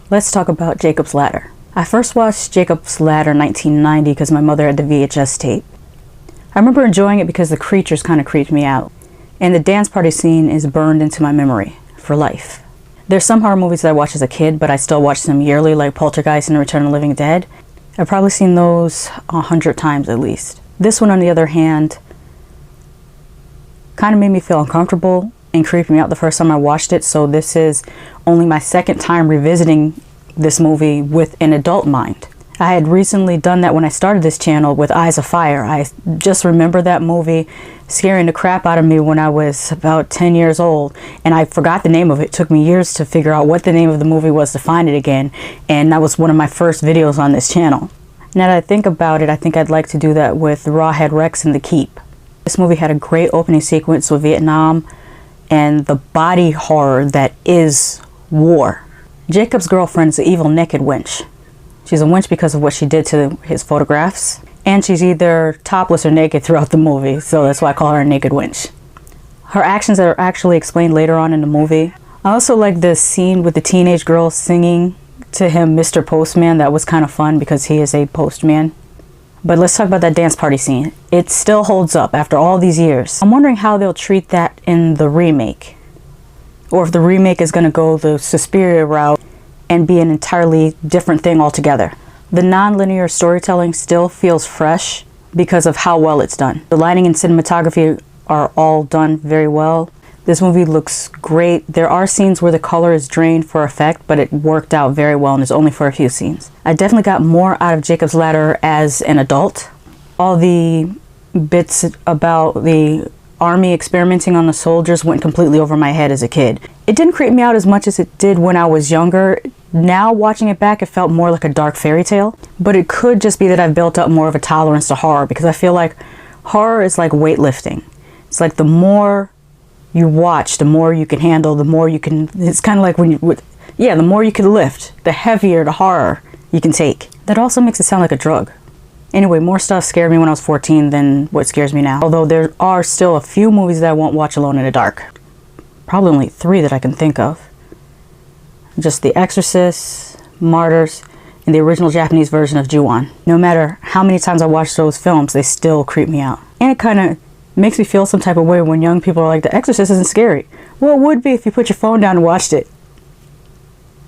Let's talk about Jacob's Ladder. I first watched Jacob's Ladder in 1990 because my mother had the VHS tape. I remember enjoying it because the creatures kind of creeped me out, and the dance party scene is burned into my memory for life. There's some horror movies that I watched as a kid, but I still watch them yearly, like Poltergeist and Return of the Living Dead. I've probably seen those 100 times at least. This one, on the other hand, kind of made me feel uncomfortable and creeped me out the first time I watched it, so this is only my second time revisiting this movie with an adult mind. I had recently done that when I started this channel with Eyes of Fire. I just remember that movie scaring the crap out of me when I was about 10 years old, and I forgot the name of it. It took me years to figure out what the name of the movie was to find it again, and that was one of my first videos on this channel. Now that I think about it, I think I'd like to do that with Rawhead Rex and The Keep. This movie had a great opening sequence with Vietnam and the body horror that is war. Jacob's girlfriend is an evil naked wench. She's a wench because of what she did to his photographs, and she's either topless or naked throughout the movie, so that's why I call her a naked wench. Her actions are actually explained later on in the movie. I also like the scene with the teenage girl singing to him Mr. Postman. That was kind of fun because he is a postman. But let's talk about that dance party scene. It still holds up after all these years. I'm wondering how they'll treat that in the remake, or if the remake is going to go the Suspiria route and be an entirely different thing altogether. The non-linear storytelling still feels fresh because of how well it's done. The lighting and cinematography are all done very well. This movie looks great. There are scenes where the color is drained for effect, but it worked out very well and it's only for a few scenes. I definitely got more out of Jacob's Ladder as an adult. All the bits about the army experimenting on the soldiers went completely over my head as a kid. It didn't creep me out as much as it did when I was younger. Now watching it back, it felt more like a dark fairy tale, but it could just be that I've built up more of a tolerance to horror, because I feel like horror is like weightlifting. It's like the more you watch, the more you can handle, the more you can, it's kind of like when you, yeah, the more you can lift, the heavier the horror you can take. That also makes it sound like a drug. Anyway, more stuff scared me when I was 14 than what scares me now. Although there are still a few movies that I won't watch alone in the dark. Probably only 3 that I can think of. Just The Exorcist, Martyrs, and the original Japanese version of Ju-on. No matter how many times I watch those films, they still creep me out. And it kind of makes me feel some type of way when young people are like, The Exorcist isn't scary. Well, it would be if you put your phone down and watched it.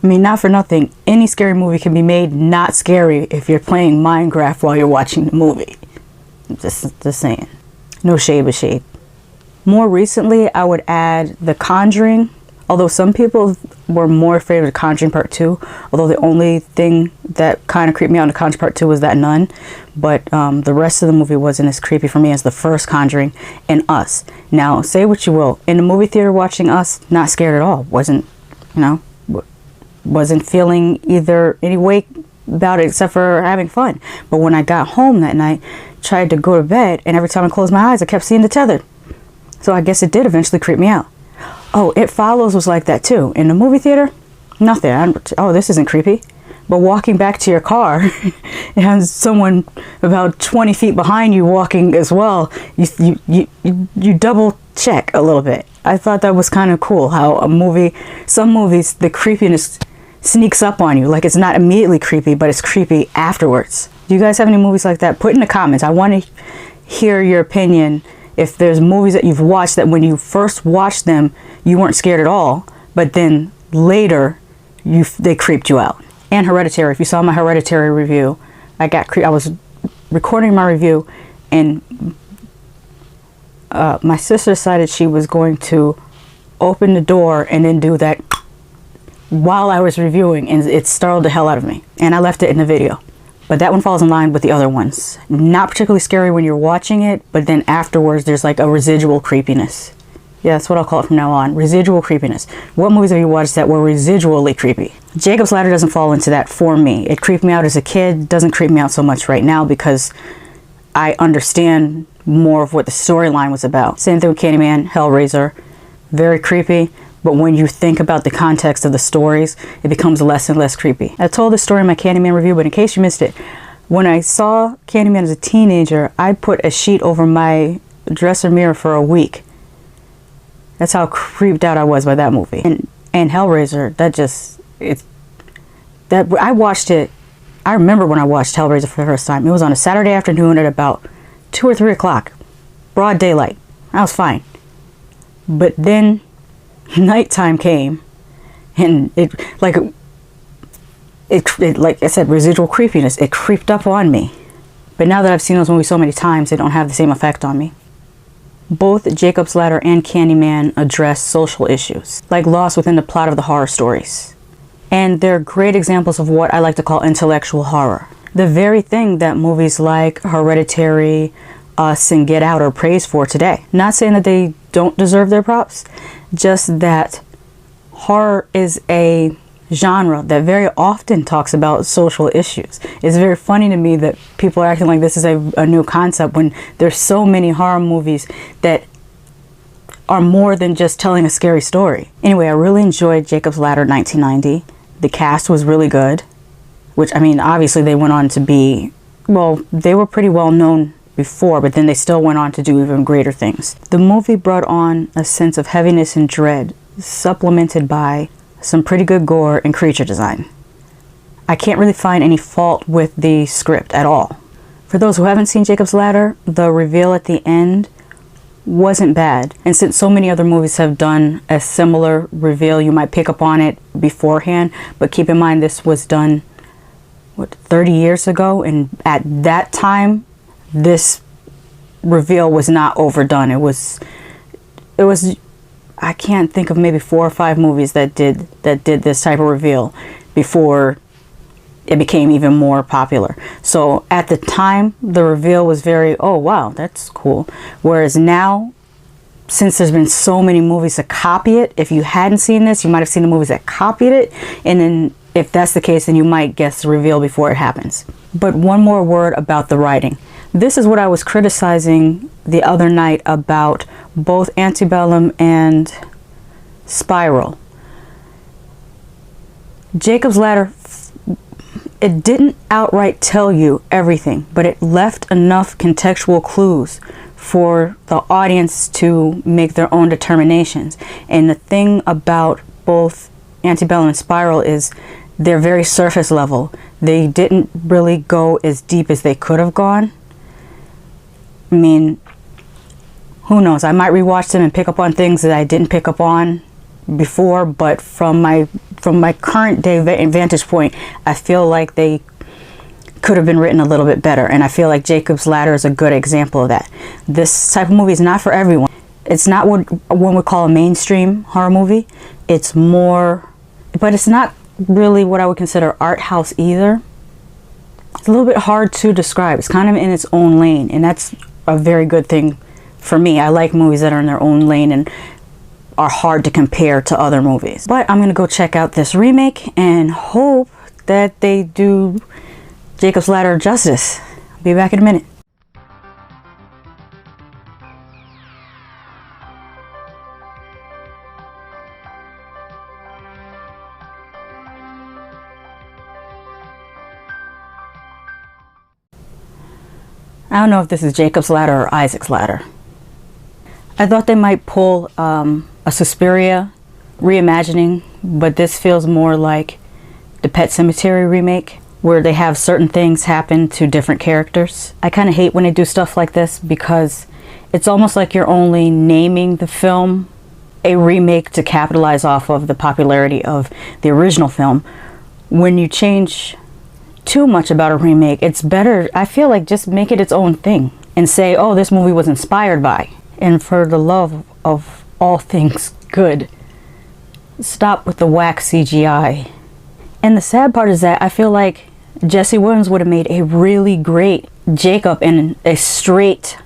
I mean, not for nothing, any scary movie can be made not scary if you're playing Minecraft while you're watching the movie. Just saying. No shade but shade. More recently, I would add The Conjuring. Although some people were more afraid of The Conjuring Part 2. Although the only thing that kind of creeped me out in The Conjuring Part 2 was that nun. But the rest of the movie wasn't as creepy for me as the first Conjuring and Us. Now, say what you will. In the movie theater watching Us, not scared at all. Wasn't, you know, wasn't feeling either any way about it except for having fun. But when I got home that night, tried to go to bed, and every time I closed my eyes, I kept seeing the tether. So I guess it did eventually creep me out. Oh, It Follows was like that too. In the movie theater, nothing. Oh, this isn't creepy. But walking back to your car and has someone about 20 feet behind you walking as well, you double check a little bit. I thought that was kind of cool how some movies, the creepiness sneaks up on you. Like, it's not immediately creepy, but it's creepy afterwards. Do you guys have any movies like that? Put in the comments. I want to hear your opinion. If there's movies that you've watched that when you first watched them, you weren't scared at all, but then later they creeped you out. And Hereditary. If you saw my Hereditary review, I was recording my review, and My sister decided she was going to open the door and then do that while I was reviewing, and it startled the hell out of me, and I left it in the video. But that one falls in line with the other ones. Not particularly scary when you're watching it, but then afterwards there's like a residual creepiness. Yeah, that's what I'll call it from now on. Residual creepiness. What movies have you watched that were residually creepy? Jacob's Ladder doesn't fall into that for me. It creeped me out as a kid. Doesn't creep me out so much right now because I understand more of what the storyline was about. Same thing with Candyman, Hellraiser. Very creepy. But when you think about the context of the stories, it becomes less and less creepy. I told this story in my Candyman review, but in case you missed it, when I saw Candyman as a teenager, I put a sheet over my dresser mirror for a week. That's how creeped out I was by that movie. And Hellraiser, I watched it. I remember when I watched Hellraiser for the first time. It was on a Saturday afternoon at about 2 or 3 o'clock. Broad daylight. I was fine. But then nighttime came, and like I said, residual creepiness. It creeped up on me. But now that I've seen those movies so many times, they don't have the same effect on me. Both Jacob's Ladder and Candyman address social issues, like loss within the plot of the horror stories. And they're great examples of what I like to call intellectual horror. The very thing that movies like Hereditary, Us, and Get Out are praised for today. Not saying that they don't deserve their props, just that horror is a genre that very often talks about social issues. It's very funny to me that people are acting like this is a new concept when there's so many horror movies that are more than just telling a scary story. Anyway, I really enjoyed Jacob's Ladder 1990. The cast was really good, which, I mean, obviously they went on to be, well, they were pretty well known before, but then they still went on to do even greater things. The movie brought on a sense of heaviness and dread, supplemented by some pretty good gore and creature design. I can't really find any fault with the script at all. For those who haven't seen Jacob's Ladder, the reveal at the end wasn't bad. And since so many other movies have done a similar reveal, you might pick up on it beforehand, but keep in mind this was done, 30 years ago, and at that time, this reveal was not overdone. It was I can't think of maybe 4 or 5 movies that did this type of reveal before it became even more popular. So at the time, the reveal was very, oh wow, that's cool. Whereas now, since there's been so many movies to copy it, if you hadn't seen this, you might have seen the movies that copied it, and then if that's the case, then you might guess the reveal before it happens. But one more word about the writing. This is what I was criticizing the other night about both Antebellum and Spiral. Jacob's Ladder, it didn't outright tell you everything, but it left enough contextual clues for the audience to make their own determinations. And the thing about both Antebellum and Spiral is they're very surface level. They didn't really go as deep as they could have gone. I mean, who knows? I might rewatch them and pick up on things that I didn't pick up on before, but from my current day vantage point, I feel like they could have been written a little bit better, and I feel like Jacob's Ladder is a good example of that. This type of movie is not for everyone. It's not what one would call a mainstream horror movie. It's more, but it's not really what I would consider art house either. It's a little bit hard to describe. It's kind of in its own lane, and that's a very good thing for me. I like movies that are in their own lane and are hard to compare to other movies. But I'm gonna go check out this remake and hope that they do Jacob's Ladder justice. I'll be back in a minute. I don't know if this is Jacob's Ladder or Isaac's Ladder. I thought they might pull a Suspiria reimagining, but this feels more like the Pet Sematary remake, where they have certain things happen to different characters. I kind of hate when they do stuff like this because it's almost like you're only naming the film a remake to capitalize off of the popularity of the original film. When you change too much about a remake, it's better, I feel like, just make it its own thing and say, oh, this movie was inspired by. And for the love of all things good, stop with the whack CGI. And the sad part is that I feel like Jesse Williams would have made a really great Jacob in a straight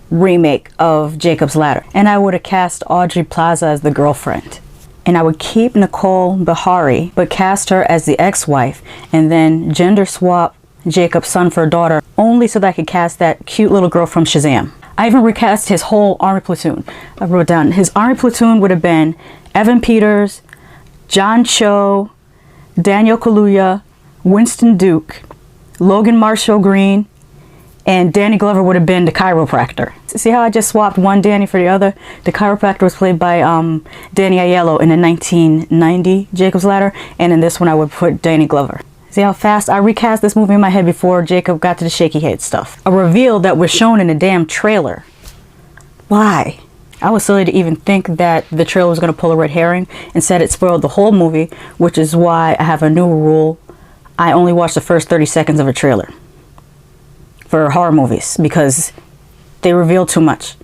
remake of Jacob's Ladder. And I would have cast Audrey Plaza as the girlfriend. And I would keep Nicole Beharie, but cast her as the ex-wife, and then gender swap Jacob's son for a daughter, only so that I could cast that cute little girl from Shazam. I even recast his whole army platoon. I wrote down his army platoon would have been Evan Peters, John Cho, Daniel Kaluuya, Winston Duke, Logan Marshall Green, and Danny Glover would have been the chiropractor. See how I just swapped one Danny for the other? The chiropractor was played by Danny Aiello in the 1990 Jacob's Ladder, and in this one I would put Danny Glover. See how fast I recast this movie in my head before Jacob got to the shaky head stuff. A reveal that was shown in the damn trailer. Why? I was silly to even think that the trailer was going to pull a red herring. Instead, it spoiled the whole movie, which is why I have a new rule. I only watch the first 30 seconds of a trailer for horror movies because they reveal too much.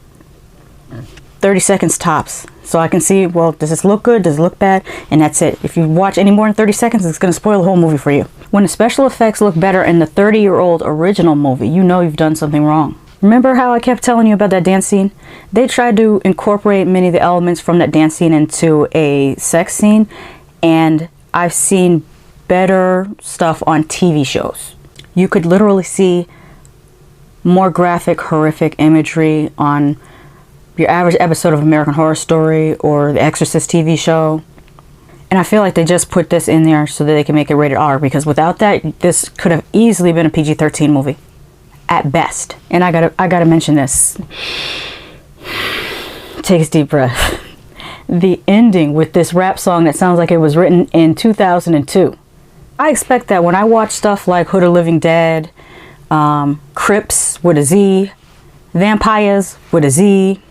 30 seconds tops. So I can see, well, does this look good? Does it look bad? And that's it. If you watch any more than 30 seconds, it's going to spoil the whole movie for you. When the special effects look better in the 30-year-old original movie, you know you've done something wrong. Remember how I kept telling you about that dance scene? They tried to incorporate many of the elements from that dance scene into a sex scene, and I've seen better stuff on TV shows. You could literally see more graphic, horrific imagery on your average episode of American Horror Story or the Exorcist TV show. And I feel like they just put this in there so that they can make it rated R, because without that, this could have easily been a PG-13 movie at best. And I gotta mention this. Take a deep breath. The ending with this rap song that sounds like it was written in 2002. I expect that when I watch stuff like Hood of Living Dead, Crips with a Z, Vampires with a Z,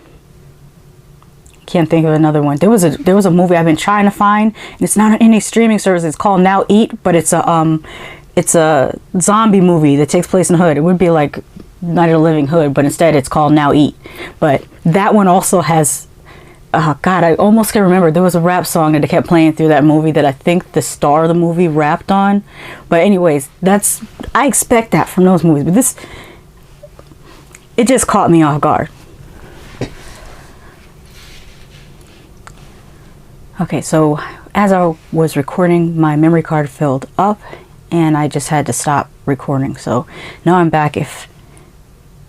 can't think of another one. There was a movie I've been trying to find, and it's not on any streaming service. It's called Now Eat, but it's a zombie movie that takes place in the hood. It would be like Night of the Living Hood, but instead it's called Now Eat. But that one also has, oh God, I almost can't remember. There was a rap song that they kept playing through that movie that I think the star of the movie rapped on. But anyways, I expect that from those movies. But it just caught me off guard. Okay, so as I was recording, my memory card filled up and I just had to stop recording. So now I'm back. If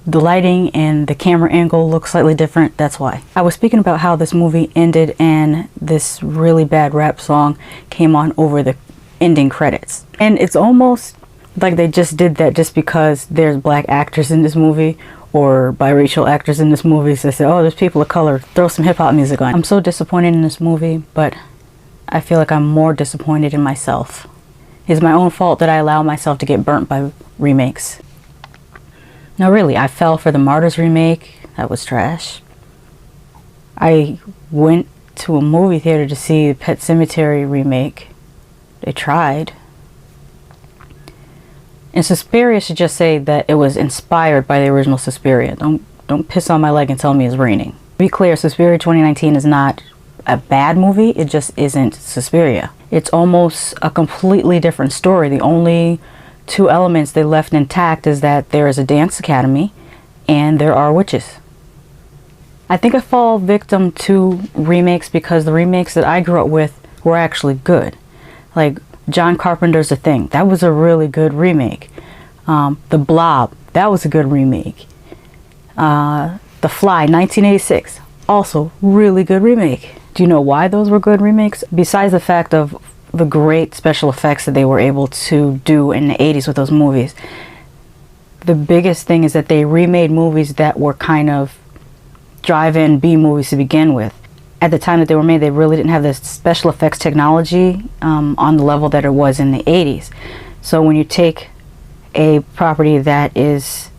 the lighting and the camera angle look slightly different, that's why. I was speaking about how this movie ended and this really bad rap song came on over the ending credits. And it's almost like they just did that just because there's black actors in this movie or biracial actors in this movie. So they said, oh, there's people of color, throw some hip-hop music on. I'm so disappointed in this movie, but I feel like I'm more disappointed in myself. It's my own fault that I allow myself to get burnt by remakes. No, really, I fell for the Martyrs remake. That was trash. I went to a movie theater to see the Pet Sematary remake. They tried. And Suspiria should just say that it was inspired by the original Suspiria. Don't piss on my leg and tell me it's raining. To be clear, Suspiria 2019 is not a bad movie. It just isn't Suspiria. It's almost a completely different story. The only two elements they left intact is that there is a dance academy and there are witches. I think I fall victim to remakes because the remakes that I grew up with were actually good. Like John Carpenter's The Thing. That was a really good remake. The Blob. That was a good remake. The Fly, 1986. Also, really good remake. Do you know why those were good remakes? Besides the fact of the great special effects that they were able to do in the 80s with those movies. The biggest thing is that they remade movies that were kind of drive-in B movies to begin with. At the time that they were made, they really didn't have the special effects technology on the level that it was in the 80s. So when you take a property that is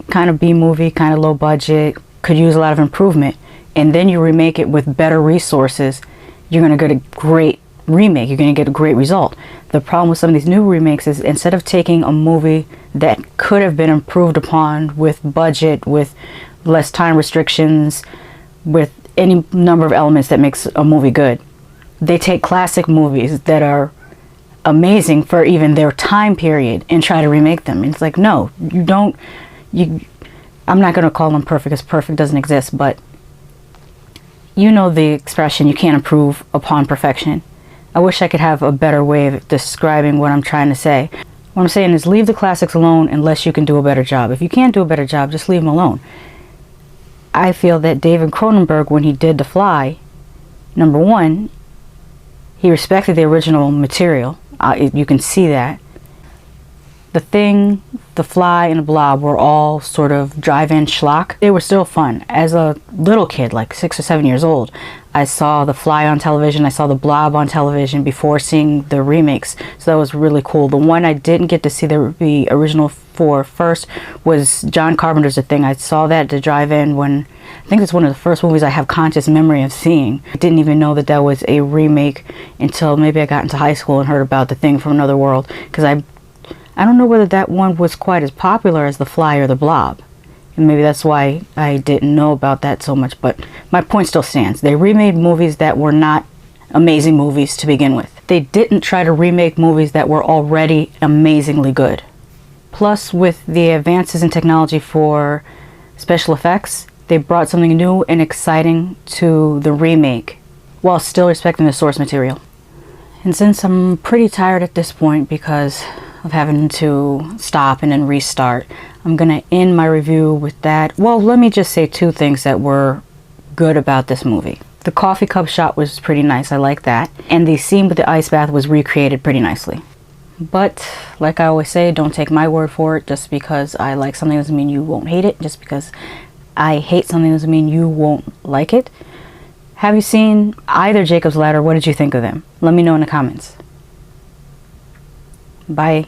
kind of B movie, kind of low budget, could use a lot of improvement, and then you remake it with better resources, you're going to get a great remake. You're going to get a great result. The problem with some of these new remakes is instead of taking a movie that could have been improved upon with budget, with less time restrictions, with any number of elements that makes a movie good. They take classic movies that are amazing for even their time period and try to remake them. It's like, no, you don't. I'm not going to call them perfect, because perfect doesn't exist, but you know the expression, you can't improve upon perfection. I wish I could have a better way of describing what I'm trying to say. What I'm saying is, leave the classics alone unless you can do a better job. If you can't do a better job, just leave them alone. I feel that David Cronenberg, when he did The Fly, number one, he respected the original material. You can see that. The Thing, The Fly, and The Blob were all sort of drive-in schlock. They were still fun. As a little kid, like 6 or 7 years old, I saw The Fly on television. I saw The Blob on television before seeing the remakes. So that was really cool. The one I didn't get to see the original for first was John Carpenter's The Thing. I saw that at the drive-in when, I think it's one of the first movies I have conscious memory of seeing. I didn't even know that that was a remake until maybe I got into high school and heard about The Thing from Another World, because I don't know whether that one was quite as popular as The Fly or The Blob. And maybe that's why I didn't know about that so much. But my point still stands. They remade movies that were not amazing movies to begin with. They didn't try to remake movies that were already amazingly good. Plus, with the advances in technology for special effects, they brought something new and exciting to the remake while still respecting the source material. And since I'm pretty tired at this point because of having to stop and then restart, I'm gonna end my review with that. Well, let me just say two things that were good about this movie. The coffee cup shot was pretty nice, I like that. And the scene with the ice bath was recreated pretty nicely. But like I always say, don't take my word for it. Just because I like something doesn't mean you won't hate it. Just because I hate something doesn't mean you won't like it. Have you seen either Jacob's Ladder? What did you think of them? Let me know in the comments. Bye.